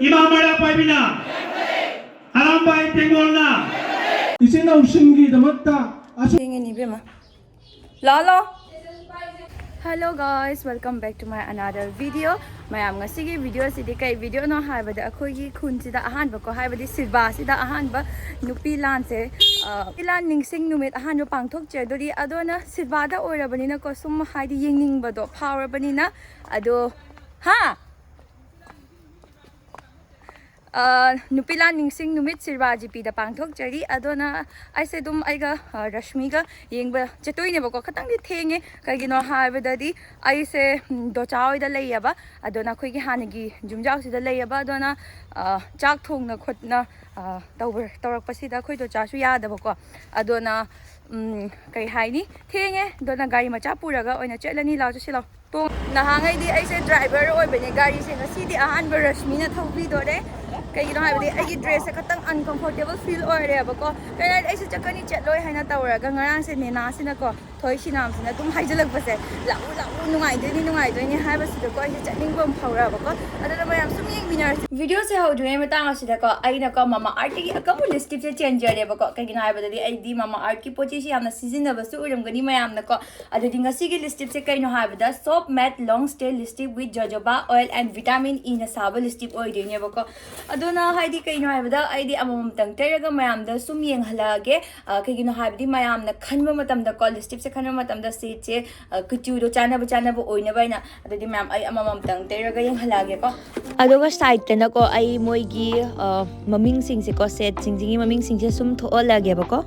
이마마라 파이비나 아람바이 땡골나 이제나 우승기 담았다 아주 Lalo. Hello guys, welcome back to my another video. Mayam ngasigi video sidi kai video no haibada akhoi gi khun sida ahanba ko haibadi Sribar sida ahanba nupi laan se ilan ningsing numit ahanba phangthokchare dori adona Sribar da oirabani na ko sum haidi yengning bado powerabani na ado ha nupi laan ningsing numit Sribar GP da phangthokchari adona aise dum aiga Rashmi ga yengba chetoi ne bako khatang di thenge kaigino haibadadi aise dochao da leiaba adona khoi gi hanagi jumjao sida leiaba adona chak thongna khotna tawrak pasida khoi do cha su ya da bako adona kai haini thenge dona gari macha puraga oina chelani law chilo to nahangai di aise driver oi bene gari se ngasi di ahanba Rashmi na thaubi dore kaigino haibadi agi dress se khatang uncomfortable feel oire bako kana aise chakani chetloi haina tawraga ngarang se nena sina ko thoi sinam sina tum haijalak base lau nungai doi ni haiba sida ko aise chatning bom phawra bako adana mayam sum yeng binar video se hau dre matang asida ko aina ko mama art ki akamu lipstick se change jare bako kaigino haibadi ai di mama art ki pochi si amna season ba su uram gani mayam na ko adadi ngasi gi lipstick se kaino haibada soft matte long stay lipstick with jojoba oil and vitamin E na saba lipstick oi dine bako aduna haidi kaino haibada aidi amam tang teraga mayam da sum yeng halage kaigino haibadi mayam na khanba matam da ko lipstick se khanba matam da se che kuchu do chana ba oina baina adadi mayam ai amam tang teraga yeng halage ko adoga side te na ko ai moi gi maming sing se ko set sing gi maming sing se sum tho lage bako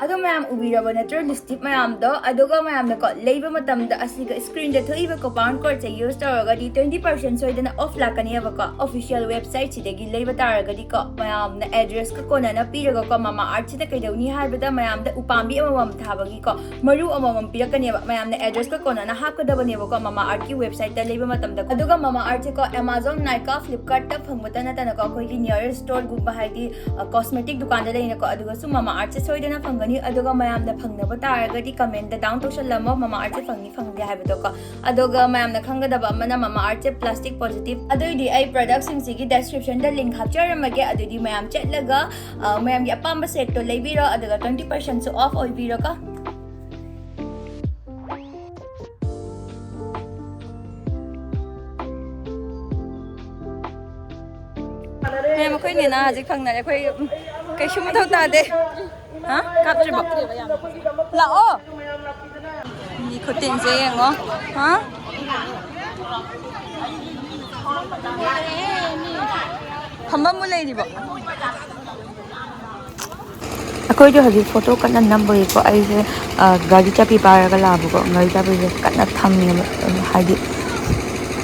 Ado mayam ubiraba natro lipstick mayam do adoga mayam na ko leiba matam da asiga screen da thoiba ko pound cord se use taraga di 20% soidana off lakani ba ko official website sidagi leiba taraga di ko mayam na address ka kona na piraga ko mama art sida kaidawni haibada mayam da upambi amam thabagi ko maru amam pirakani ba mayam na address ka kona na hapkadaba ne ba ko mama art ki website da leiba matam da adoga mama art se ko Amazon Nykaa Flipkart ta phangmata na ta ko khoi gi nearest store gumba haidi cosmetic dukan da leina ko adoga su mama art se soidana phangani adoga mayam na phangnaba taragadi comment da down to shalamo mama art se phangge haibado ko adoga mayam na khangadaba amana mama art se plastic positive adoidi ai product sing sigi description da link hapcharamage adodi mayam chetlaga mayam gi apamba set to leibiro adoga 20% so off oibiro ka mayam khoi ne na haji khangna ne khoi kai shum thau ta de ha kapri ba la o ni khotin je ngo ha phamba mu lei ni ba akoi jo haji photo kana number ko ai je gari chapi paraga la bu ko ngai ta be kana tham ni haidi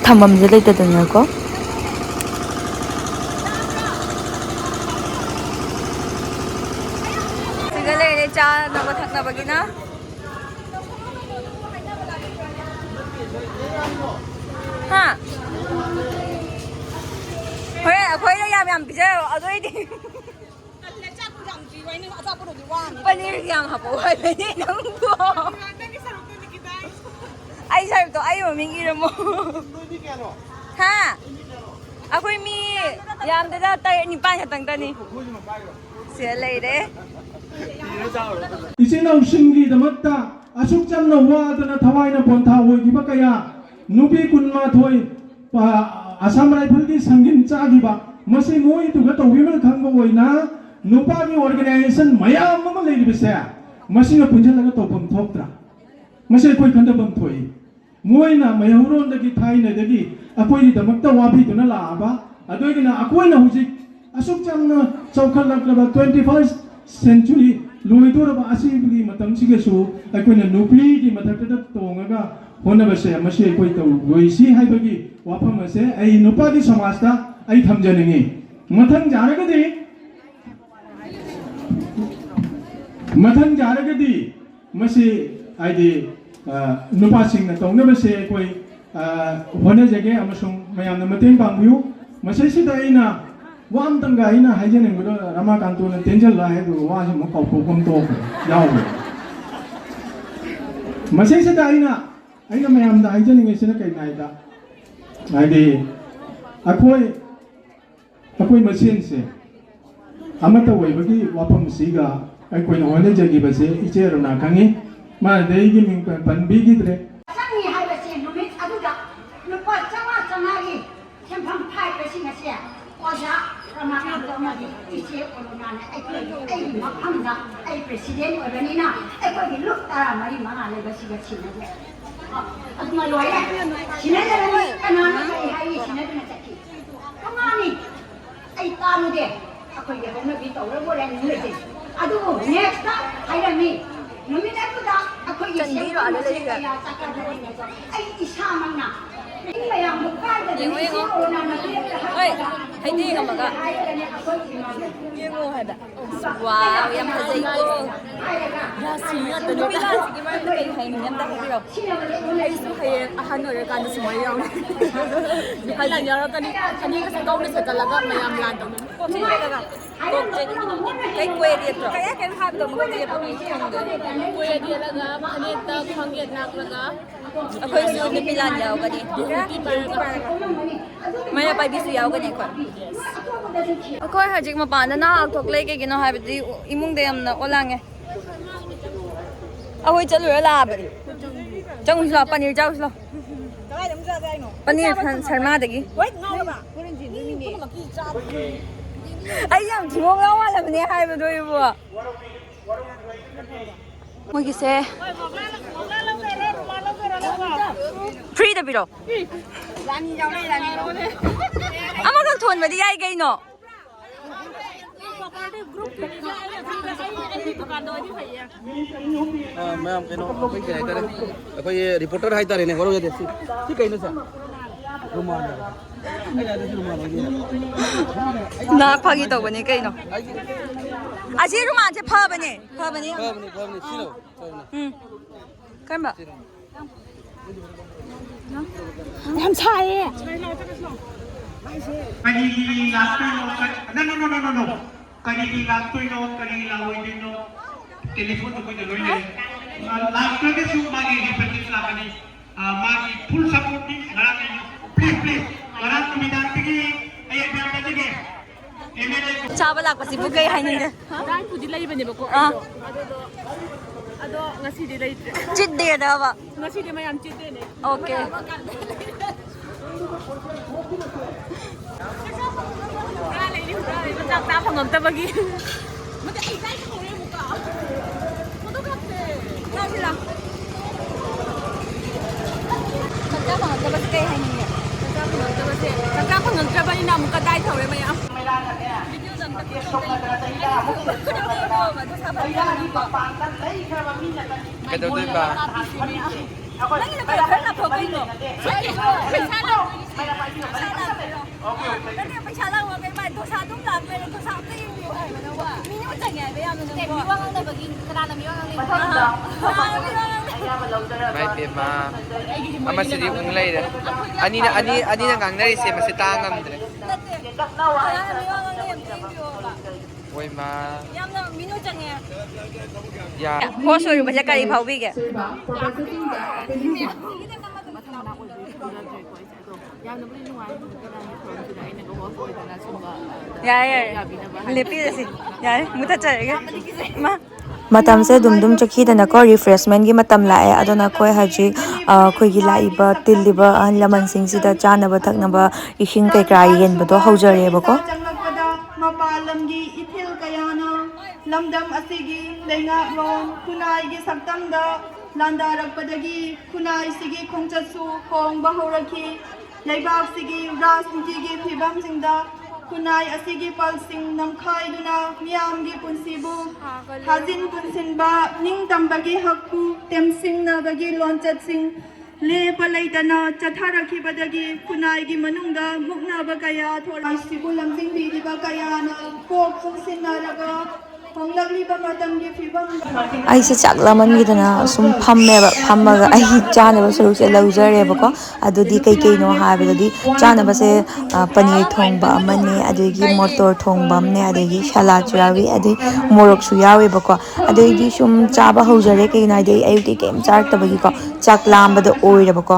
thamam je leita dana ko cha na ba thak na bagina ha hoye akhoi la yam pije adoi di le cha ku jam ji wai ni acha ku ro di wa ni paneer yam ha bo hai be ni nang ko ai sai to ai maming ira mo ha akhoi mi yam da ta ni pa ya tang ta ni sia lei de 이제나 우승기 담았다 아숙장나 와드나 다와이나 본타 오이기바 그야 nupi kunma thoi Assam Rifle ki sangin chagiba masi moi tu gato wimal khangbo oina nupa ki organization mayam ma lei bisa masi na punjal laga to phangthoktra masi koi khanda bam thoi moi na mayauron dagi thai na dagi akoi ni damakta wabi tuna la aba adoi na akoi na hujik asuk changna chaukhal laklaba 21st century loidor ba asibgi matam sigesu akoi na nupi ki mathakta tongaga होना बसे मसे कोई तो वैसी है बगी वापम मसे ऐ नुपा की समाजता ऐ थमजनेंगे मथंग जारगदी मसे ऐ दे नुपा सिंह न तोंग बसे कोई होने जगह अमसुंग मयाम न मतें पांगबियु मसे सिदा ऐना वाम तंगा ऐना हाइजेनिंग बदो रमाकांतो न तेंजल ला है दो वाज म कौकोम तो याव मसे सिदा ऐना aina mayam da aija ninge sina kai nai da ade akoi machine se amata wai bagi wapam siga ai koi no hone jagi base iche rona khangi ma dei gi ming pan bi gi tre sangi hai base no mit aduga no pa chama gi sempham phai base nga se oja rama ka do ma gi iche orona na ai ma pham da ai president orani na ai koi gi luk tara mari ma le base ga china de aduma loya sinada ni kanana kai hai sinada na chaki kamani ai tamu de akoi ge hona bi tawra bo ran ni le adu next ta hairami numina ku da akoi ge sendiro ala le ga chaka da ni ai isa mangna inga yang bukan da ni corona na le oi haidi ga maga yengo hada wow yam hazai ko ya singa to no bila sige mar to kai hai nyam da hiro ai su hai ahan ore kan su mai yaw ni hai la yara kan ani ka sa kau ni sa talaga mayam lan to ko si talaga ko kai kwe ri to kai kan ha to mo ri pa mi chang de kwe ri laga ani ta khangget nak laga akhoi su ni pilan yaw ka ni maya pai bi su yaw ka ni ko akhoi hajik ma pan na ak thok le ke gino ha bi imung de am na olange akhoi chalu la ba chang usla panir jaw usla panir sarma dagi ai yam thong la wa la ne hai ba doi bu moi ki se free da biro lani jaw le ama ka thon ba di ai gai no ma'am कहीं कोई क्या है कोई reporter है तारे ने करो ये देखी ठीक है ना सर रुमाल ना फागी तो बने कहीं no 아직 루마한테 파버니 싫어干吧 hamsae Kani lastoi no kani lastoi no kani lawoi din no telephone ko de loile lastoi ke su magi represent la kani magi full support ni garani please garan tumi dan tigi ay biar tigi emele chaba lak pasi bu kai hainin de dan pudi lai bane bako ado ngasi di lai chit de da ba ngasi di mayam chit de ne okay ꯆꯥꯛ ꯆꯥ ꯐꯪꯉꯛꯇꯕꯒꯤ ꯃꯗꯤ ꯑꯩ ꯀꯥꯏ ꯈꯧꯔꯦ ꯑꯃꯨꯛꯀ photo ꯀꯥꯞꯇꯦ ꯂꯥꯛꯁꯤꯂꯥ ꯆꯥꯛꯆꯥ ꯐꯪꯉꯛꯇꯕꯁꯦ ꯀꯩ ꯍꯥꯏꯅꯤꯡꯉꯦ ꯆꯥꯛꯆꯥ ꯐꯪꯉꯛꯇ꯭ꯔꯕꯅꯤꯅ ꯑꯃꯨꯛꯀ ꯗꯥꯏ ꯊꯧꯔꯦ ꯃꯌꯥꯝ ꯀꯩꯗꯧꯗꯣꯏꯕ ꯅꯪꯒꯤꯅ ꯀꯩ ꯈꯔ ꯂꯥꯞꯊꯣꯛꯀꯩꯅꯣ ꯄꯩꯁꯥ ꯂꯥꯛꯑꯣ ꯀꯩ ꯃꯥꯏ ꯊꯣꯁꯥ ꯑꯗꯨꯝ ꯂꯥꯛꯇꯣꯏꯅꯦ ꯊꯣꯁꯥ ꯑꯝꯇ ꯌꯦꯡꯕꯤꯌꯨ ꯍꯥꯏꯕꯅ ꯃꯤ ꯑꯃ ꯆꯪꯉꯦ ꯍꯥꯏꯕ ꯌꯥꯝꯅ ꯅꯪꯕꯣ ꯃꯤꯋꯥ ꯉꯥꯡꯅꯕꯒꯤ ꯀꯅꯥꯅ ꯃꯤꯋꯥ ꯉꯥꯡꯅꯩ ꯚꯥꯏ ꯄꯦꯝꯃ ꯑꯃꯁꯤꯗꯤ ꯎꯪ ꯂꯩꯔꯦ ꯑꯅꯤꯅ ꯉꯥꯡꯅꯔꯤꯁꯦ ꯃꯁꯤ ꯇꯥ ꯉꯝꯗ꯭ꯔꯦ ꯍꯣꯏ ꯃꯥ ꯌꯥꯝꯅ ꯃꯤꯅꯨ ꯆꯪꯉꯦ ꯌꯥ ꯍꯣꯁ ꯑꯣꯏꯔꯨꯕꯁꯦ ꯀꯔꯤ ꯐꯥꯎꯕꯤꯒꯦ ꯌꯥꯝꯅꯕꯨꯗꯤ ꯅꯨꯡꯉꯥꯏ ꯃꯐꯝꯁꯤꯗ ꯑꯩꯅꯒ ꯍꯣꯁ ꯑꯣꯏꯗꯅ ꯁꯨꯝꯕ ꯌꯥꯔꯦ ꯂꯦꯞꯄꯤꯔꯁꯤ ꯌꯥꯔꯦ ꯃꯨꯊꯠꯆꯔꯒꯦ ꯃꯥ ꯃꯇꯝꯁꯦ ꯗꯨꯝ ꯆꯠꯈꯤꯗꯅꯀꯣ ꯔꯤꯐ꯭ꯔꯦꯁꯃꯦꯟꯒꯤ ꯃꯇꯝ ꯂꯥꯛꯑꯦ ꯑꯗꯨꯅ ꯑꯩꯈꯣꯏ ꯍꯧꯖꯤꯛ ꯑꯩꯈꯣꯏꯒꯤ ꯂꯥꯛꯏꯕ ꯇꯤꯜꯂꯤꯕ ꯑꯍꯜ ꯂꯃꯟꯁꯤꯡꯁꯤꯗ ꯆꯥꯅꯕ ꯊꯛꯅꯕ ꯏꯁꯤꯡ ꯀꯩꯀꯥ ꯌꯦꯟꯕꯗꯣ ꯍꯧꯖꯔꯦꯕꯀꯣ ꯆꯪꯂꯛꯄꯗ ꯃꯄꯥꯟ ꯂꯝꯒꯤ ꯏꯊꯤꯜ ꯀꯌꯥꯅ ꯂꯝꯗꯝ ꯑꯁꯤꯒꯤ ꯂꯩꯉꯥꯛꯂꯣꯟ ꯈꯨꯟꯅꯥꯏꯒꯤ ꯁꯛꯇꯝꯗ ꯂꯥꯟꯗꯥꯔꯛꯄꯗꯒꯤ ꯈꯨꯟꯅꯥꯏꯁꯤꯒꯤ ꯈꯣꯡꯆꯠꯁꯨ ꯍꯣꯡꯕ ꯍꯧꯔꯛꯈꯤ ꯂꯩꯕꯥꯛꯁꯤꯒꯤ ꯔꯥꯖꯅꯤꯇꯤꯒꯤ ꯐꯤꯕꯝꯁꯤꯡꯗ ꯈꯨꯟꯅꯥꯏ ꯑꯁꯤꯒꯤ ꯄꯜꯁꯤꯡ ꯅꯝꯈꯥꯏꯗꯨꯅ ꯃꯤꯌꯥꯝꯒꯤ ꯄꯨꯟꯁꯤꯕꯨ ꯊꯥꯖꯤꯟ ꯄꯨꯟꯁꯤꯟꯕ ꯅꯤꯡꯇꯝꯕꯒꯤ ꯍꯛꯄꯨ ꯇꯦꯝꯁꯤꯡꯅꯕꯒꯤ ꯂꯣꯟꯆꯠꯁꯤꯡ ꯂꯦꯞꯄ ꯂꯩꯇꯅ ꯆꯠꯊꯔꯛꯈꯤꯕꯗꯒꯤ ꯈꯨꯟꯅꯥꯏꯒꯤ ꯃꯅꯨꯡꯗ ꯃꯨꯛꯅꯕ ꯀꯌꯥ ꯊꯣꯛꯂꯛꯏꯕꯨ ꯂꯝꯖꯤꯡꯕꯤꯔꯤꯕ ꯀꯌꯥꯅ ꯀꯣꯛ ꯄꯨꯟꯁꯤꯟꯅꯔꯒ ꯍꯣꯡꯂꯛꯂꯤꯕ ꯃꯇꯝꯒꯤ ꯐꯤꯕꯝ ꯑꯩꯁꯦ ꯆꯥꯛ ꯂꯥꯝꯃꯟꯈꯤꯗꯅ ꯁꯨꯝ ꯐꯝꯃꯦꯕ ꯐꯝꯃꯒ ꯑꯩ ꯆꯥꯅꯕ ꯁꯔꯨꯛꯁꯦ ꯂꯧꯖꯔꯦꯕꯀꯣ ꯑꯗꯨꯗꯤ ꯀꯩꯀꯩꯅꯣ ꯍꯥꯏꯕꯗꯗꯤ ꯆꯥꯅꯕꯁꯦ ꯄꯅꯤꯔ ꯊꯣꯡꯕ ꯑꯃꯅꯦ ꯑꯗꯒꯤ ꯃꯣꯇꯣꯔ ꯊꯣꯡꯕ ꯑꯃꯅꯦ ꯑꯗꯒꯤ ꯁꯂꯥꯠꯁꯨ ꯌꯥꯎꯏ ꯑꯗꯩ ꯃꯣꯔꯣꯛꯁꯨ ꯌꯥꯎꯋꯦꯕꯀꯣ ꯑꯗꯩꯗꯤ ꯁꯨꯝ ꯆꯥꯕ ꯍꯧꯖꯔꯦ ꯀꯩꯒꯤꯅꯣ ꯍꯥꯏꯗꯤ ꯑꯩ ꯑꯌꯨꯛꯇꯤ ꯀꯩꯝ ꯆꯥꯔꯛꯇꯕꯒꯤꯀꯣ ꯆꯥꯛ ꯂꯥꯝꯕꯗꯣ ꯑꯣꯏꯔꯕꯀꯣ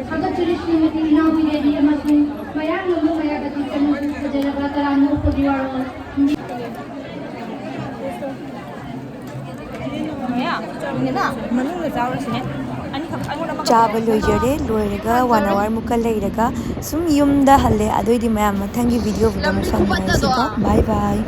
phangthokchare Srimati Inaudi Devi amasung mayang lamu mayagati chanubu fajaraba taranu podiwarol ꯆꯥꯕ ꯂꯣꯏꯖꯔꯦ ꯂꯣꯏꯔꯒ 1 hour ꯃꯨꯛꯀ ꯂꯩꯔꯒ ꯁꯨꯝ ꯌꯨꯝꯗ ꯍꯜꯂꯦ ꯑꯗꯨꯏꯗꯤ ꯃꯌꯥꯝ ꯃꯊꯪꯒꯤ ꯚꯤꯗꯤꯑꯣꯗ ꯑꯃꯨꯛ ꯐꯪꯅꯔꯁꯤꯀꯣ ꯕꯥꯏ ꯕꯥꯏ